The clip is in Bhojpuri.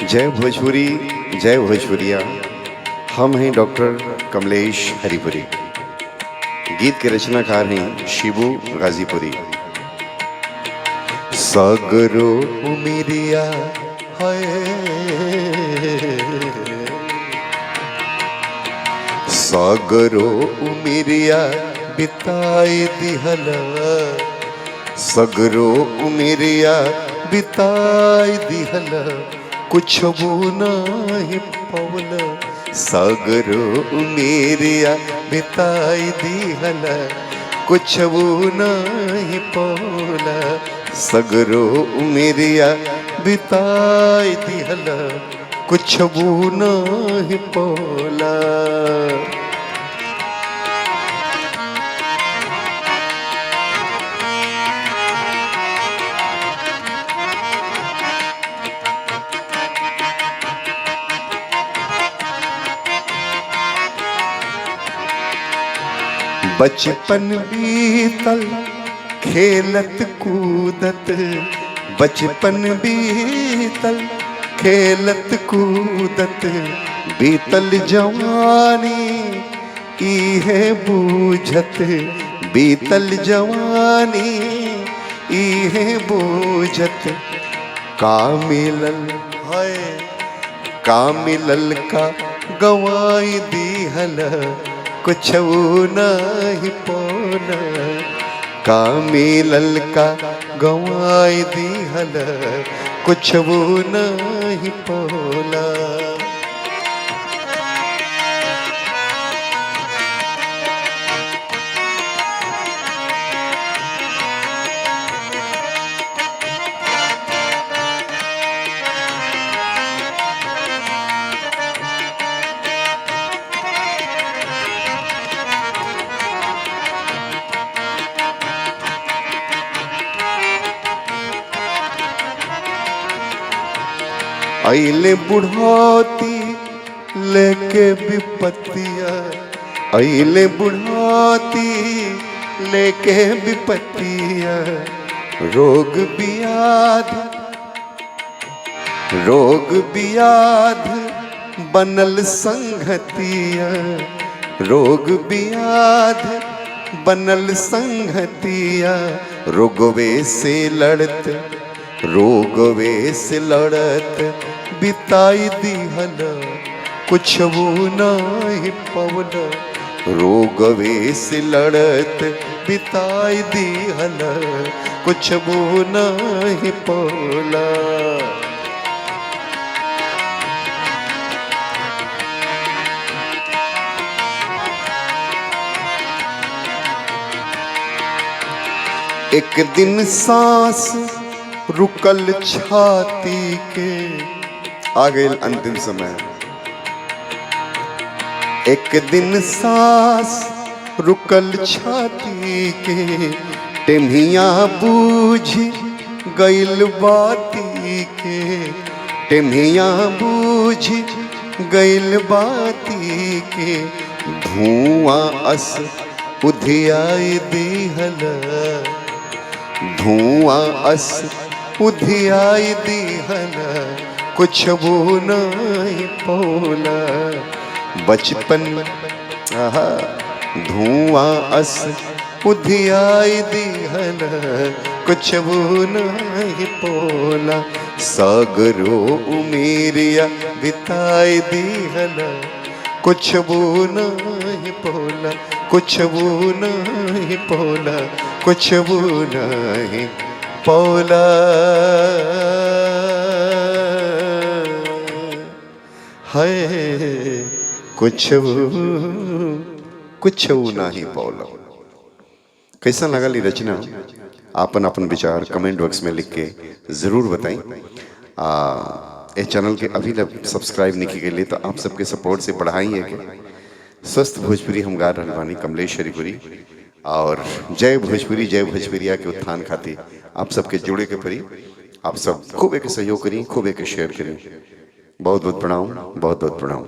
जय भोजपुरी, जय भोजपुरिया। हम हैं डॉक्टर कमलेश हरिपुरी। गीत के रचनाकार हैं शिबू गाजीपुरी। सागरो उमिरिया है, सागरो उमिरिया बिताई दिहला, सगरो उमिरिया बिताई दिहला, कुछ वो नहीं पवला। सागरो उमिरिया बिताई दिहला, कुछ वो नहीं पवला। सगरो उमिरिया बिताई दिहला, कुछ वो नहीं पवला। बचपन बीतल खेलत कूदत, बचपन बीतल खेलत कूदत, बीतल जवानी इहे बूझत, बीतल जवानी इहे बूझत। का मिलल है, का मिलल का गवाई दिहल, कुछ नहीं पौना। का मिलल का गवाई दिहल, कुछ नहीं पौला। अइले बुढ़ौती लेके विपत्तिया, अइले बुढ़ौती लेके विपत्तिया। रोग बियाध, रोग बियाध बनल संगतिया, रोग बियाध बनल संगतिया। रोगवे से लड़त, रोगवे से लड़त बिताई दिहल, कुछ वो नहीं पवला। रोगवे से लड़त बिताई दिहल, कुछ वो नहीं पवला। एक दिन सांस रुकल छाती के, आ गए अंतिम समय। एक दिन सांस रुकल छाती के, टेम्हिया बूझ गइल बाती के, टेम्हिया बूझ गइल बाती के। धुआं अस उधियाई दिहल, धुआं अस उधियाई दिहल, कुछ वो नहीं पौला। बचपन आहा, धुआं अस उधियाई दिहल, कुछ वो नहीं पौला। सागरो उमिरिया बिताई दिहल, कुछ वो नहीं पौला, कुछ वो नहीं पौला, कुछ वो नहीं पौला। है कुछ वो नहीं पौला। कैसा लगा ली रचना? आपन अपन विचार कमेंट बॉक्स में लिख के ज़रूर बताएं। इस चैनल के अभी तक सब्सक्राइब नहीं किए लिए तो आप सबके सपोर्ट से बढ़ाई है कि स्वस्थ भोजपुरी हम गा रहल बानी कमलेश हरिपुरी। और जय भोजपुरी, जय भोजपुरिया के उत्थान खातिर आप सबके जुड़े के परी। आप सब खूब एक सहयोग करी, खूब एक शेयर करी। बहुत बहुत प्रणाम, बहुत बहुत प्रणाम।